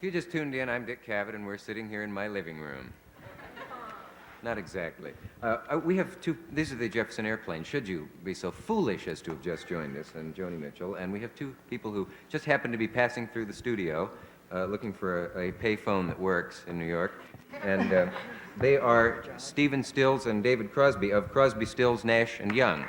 If you just tuned in, I'm Dick Cavett, and we're sitting here in my living room. Not exactly. We have two, these are the Jefferson Airplanes, should you be so foolish as to have just joined us, and Joni Mitchell, and we have two people who just happened to be passing through the studio looking for a pay phone that works in New York, and they are Stephen Stills and David Crosby of Crosby, Stills, Nash, and Young.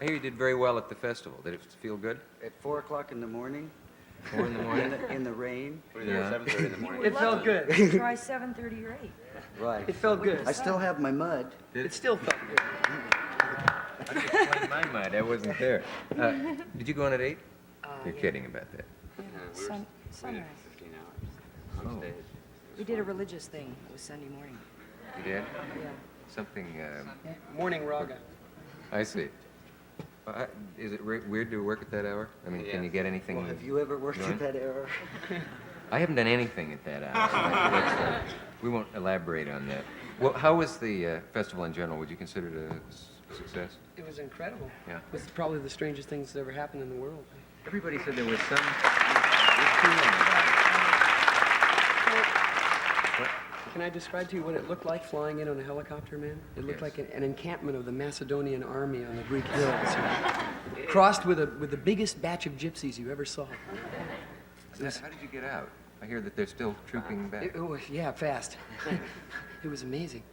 I hear you did very well at the festival. Did it feel good? At 4 o'clock in the morning. 4 in the morning? In the rain. Yeah. 7:30 in the morning. It felt good. Try 7:30 or 8. Right. It felt good. I still have my mud. It still felt good. I just played my mind. I wasn't there. Did you go on at 8? You're Yeah. kidding about that. We Sunrise. waited 15 hours on stage. We did a religious thing. It was Sunday morning. You did? Yeah. Something, Morning raga. I see. Is it weird to work at that hour? I mean, can you get anything? Well, have you ever worked going? at that hour? I haven't done anything at that hour. So we won't elaborate on that. Well, how was the festival in general? Would you consider it a success? It was incredible. Yeah. It was probably the strangest thing that's ever happened in the world. Everybody said there was some feeling about it. Can I describe to you what it looked like flying in on a helicopter, man? It looked Yes. like an encampment of the Macedonian army on the Greek hills, crossed with the biggest batch of gypsies you ever saw. How did you get out? I hear that they're still trooping back. It was, yeah, fast. It was amazing.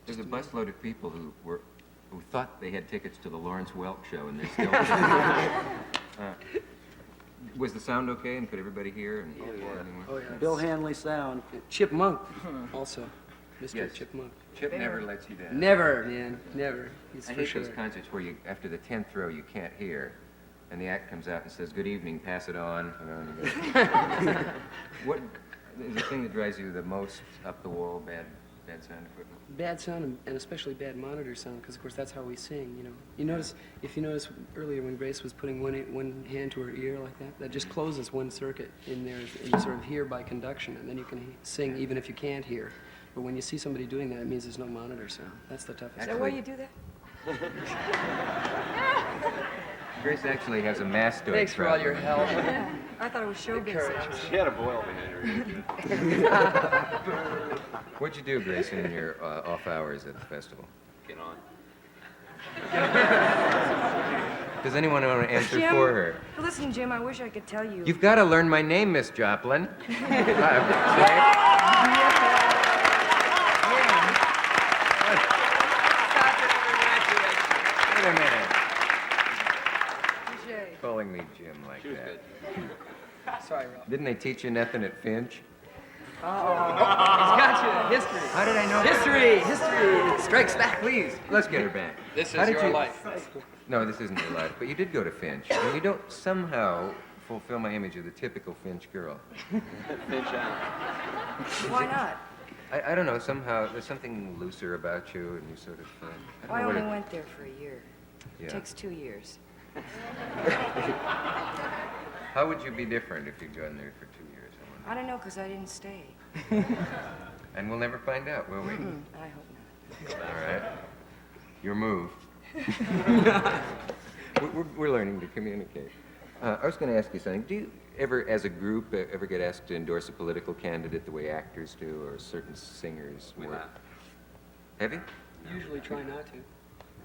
There's a busload of people who thought they had tickets to the Lawrence Welk show, and they're still. Was the sound okay, and could everybody hear? And Oh, yeah. Bill Hanley sound. Chip Monk, also. Mr. Yes. Chip Monk. Chip never lets you down. Never, man, never. He's I for hate sure. those concerts where you, after the 10th row, you can't hear, and the act comes out and says, "Good evening, pass it on." You know, and you go, what is the thing that drives you the most up the wall? Bad sound equipment. Bad sound and especially bad monitor sound, because of course that's how we sing. You notice if you notice earlier when Grace was putting one hand to her ear like that, that just closes one circuit in there, and you sort of hear by conduction, and then you can sing even if you can't hear. But when you see somebody doing that, it means there's no monitor sound. That's the toughest. Is that why you do that? Grace actually has a mastoid Thanks for all your problem. help. I thought it was show business. She had a boil behind her. What'd you do, Grace, in your off hours at the festival? Get on. Does anyone want to answer Jim, for her? Listen, Jim, I wish I could tell you. You've got to learn my name, Miss Joplin. Wait a minute. Touche. Calling me Jim like She was that. good. Sorry, Ralph. Didn't they teach you nothing at Finch? He's got you. History. How did I know that? History strikes back, please. Let's get her back. This How is did your you- life. No, this isn't your life. But you did go to Finch, and you don't somehow fulfill my image of the typical Finch girl. Finch out. Why not? I don't know. Somehow there's something looser about you, and you sort of. I don't I know what only it- went there for a year. Yeah. It takes 2 years. How would you be different if you joined there for 2 years? I I don't know, because I didn't stay. wonder. And we'll never find out, will we? I hope not. All right. Your move. We're learning to communicate. I was going to ask you something. Do you ever, as a group, ever get asked to endorse a political candidate the way actors do, or certain singers? We would? laugh. Have you? Usually try not to.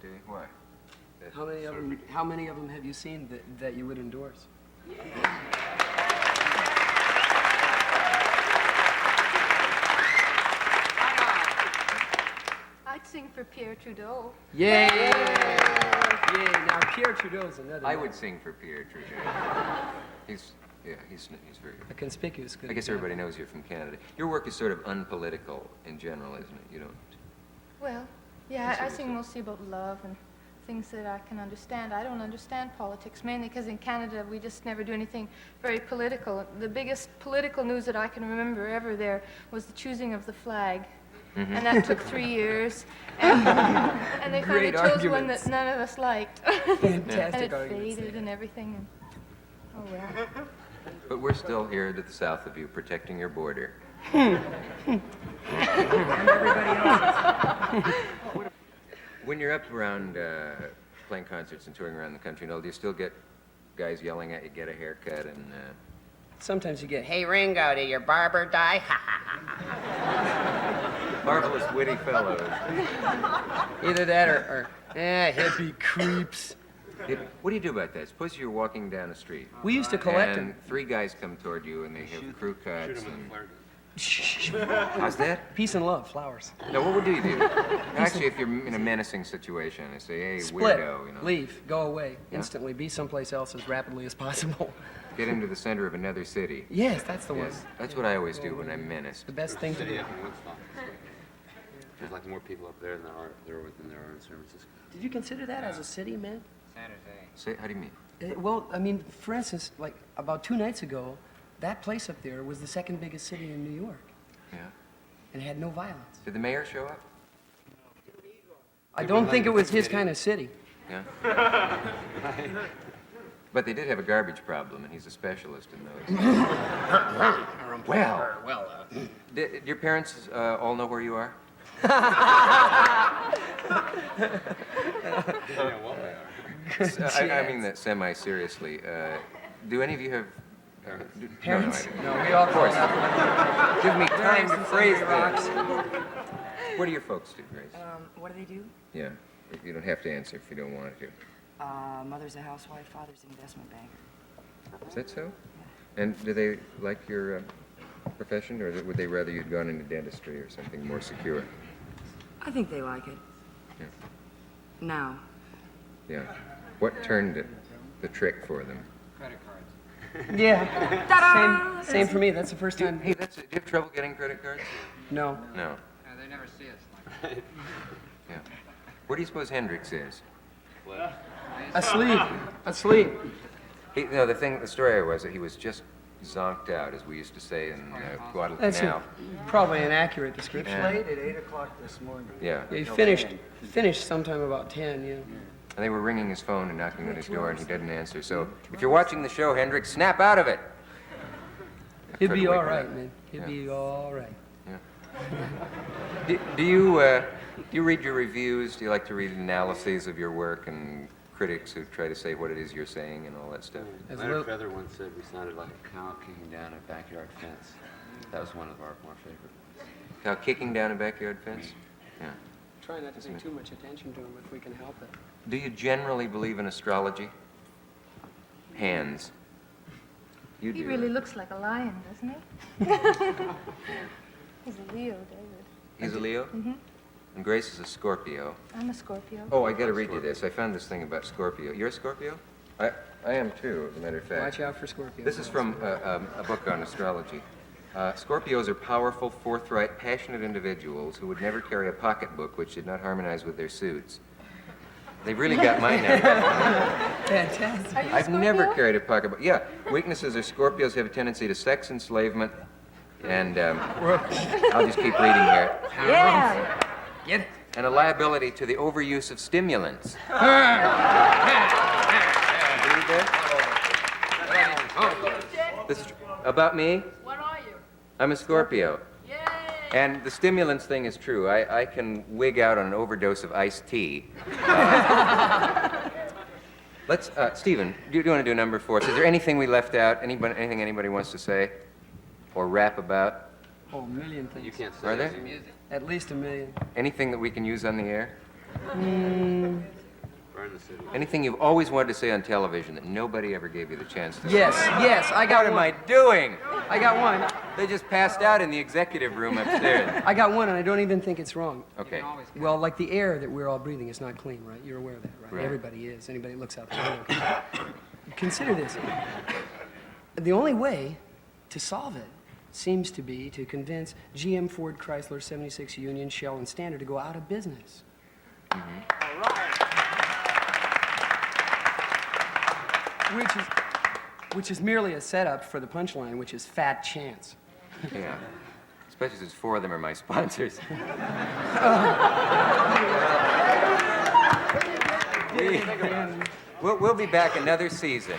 Do you? Why? How many of them have you seen that you would endorse? I'd sing for Pierre Trudeau. Yay! Yay! Now Pierre Trudeau's another. I man. would sing for Pierre Trudeau. He's very good. A conspicuous good. I guess everybody knows you're from Canada. Your work is sort of unpolitical in general, isn't it? You don't. Well, yeah, I sing mostly about love and things that I can understand. I don't understand politics, mainly because in Canada we just never do anything very political. The biggest political news that I can remember ever there was the choosing of the flag. And that took 3 years. And they finally Great chose one arguments. that none of us liked. Fantastic And it arguments faded there. and everything. And, oh, well. but we're still here to the south of you, protecting your border. When you're up around playing concerts and touring around the country, do you still get guys yelling at you, get a haircut, and... Sometimes you get, hey, Ringo, did your barber die? marvelous, witty fellows. Either that or hippie creeps. What do you do about that? Suppose you're walking down the street. We used to collect and them. 3 guys come toward you and they have crew cuts. Shoot him with a And... flare gun. Shh. How's that? Peace and love, flowers. Now, what would you do? Actually, if you're in a menacing situation, they say, hey, Split, weirdo, you know. leave, go away, Yeah. instantly, be someplace else as rapidly as possible. Get into the center of another city. Yes, that's the one. Yes, that's what I always do when I'm menaced. The best thing to City do. up in Woodstock. There's like more people up there than there are in San Francisco. Did you consider that as a city, man? Say, how do you mean? Well, I mean, for instance, like about 2 nights ago, that place up there was the second biggest city in New York Yeah. and had no violence. Did the mayor show up? I don't think it was his kind of city. Yeah. But they did have a garbage problem, and he's a specialist in those. Well, did your parents all know where you are? I mean that semi-seriously. Do any of you have Parents? No, No, we all of course. Give me time to phrase rocks. this. What do your folks do, Grace? What do they do? Yeah, you don't have to answer if you don't want to. Mother's a housewife, father's an investment banker. Is that so? And do they like your profession, or would they rather you'd gone into dentistry or something more secure? I think they like it. Yeah. Now. Yeah. What turned it, the trick for them? Yeah. Ta-da! Same for me. That's the first time. Hey, do you have trouble getting credit cards? No. No. They never see us. Yeah. Where do you suppose Hendrix is? Asleep. Asleep. The story was that he was just zonked out, as we used to say in That's Guadalcanal. probably an accurate description. Yeah. Late at 8 o'clock this morning. Yeah. Yeah, he finished sometime about 10, yeah. And they were ringing his phone and knocking on his door, and he didn't answer. So, if you're watching the show, Hendrix, snap out of it. He'll Tried be to wake all her right, up. man. He'll Yeah. be all right. Do you read your reviews? Do you like to read analyses of your work and critics who try to say what it is you're saying and all that stuff? As Leonard little- Feather once said we sounded like a cow kicking down a backyard fence. That was one of our more favorite. Cow kicking down a backyard fence? Yeah. Try not to pay too much attention to him if we can help it. Do you generally believe in astrology? Hands. You do. He really looks like a lion, doesn't he? He's a Leo, David. He's a Leo? Mm-hmm. And Grace is a Scorpio. I'm a Scorpio. Oh, I gotta read you this. I found this thing about Scorpio. You're a Scorpio? I am too, as a matter of fact. Watch out for Scorpio. This is from a book on astrology. Scorpios are powerful, forthright, passionate individuals who would never carry a pocketbook which did not harmonize with their suits. They've really got my number. Fantastic. Are you a I've never Scorpio? carried a pocketbook. Yeah, weaknesses are Scorpios have a tendency to sex enslavement, and I'll just keep reading here. Yeah! Get it. And a liability to the overuse of stimulants. Read that? This is about me? What are you? I'm a Scorpio. Yay! And the stimulants thing is true. I can wig out on an overdose of iced tea. Let's, Stephen, do you want to do number 4? Is there anything we left out? Anything anybody wants to say? Or rap about? Oh, a million things. You can't say Are there? it. At least a million. Anything that we can use on the air? Burn the city. Anything you've always wanted to say on television that nobody ever gave you the chance to Yes, say? yes, I got What am one. I doing? I got one. They just passed out in the executive room upstairs. I got one, and I don't even think it's wrong. Okay. Well, like the air that we're all breathing is not clean, right? You're aware of that, right? Right. Everybody is. Anybody who looks out the window. Consider this. The only way to solve it seems to be to convince GM, Ford, Chrysler, 76 Union, Shell, and Standard to go out of business. Which is merely a setup for the punchline, which is fat chance. Yeah. Especially since 4 of them are my sponsors. We'll be back another season.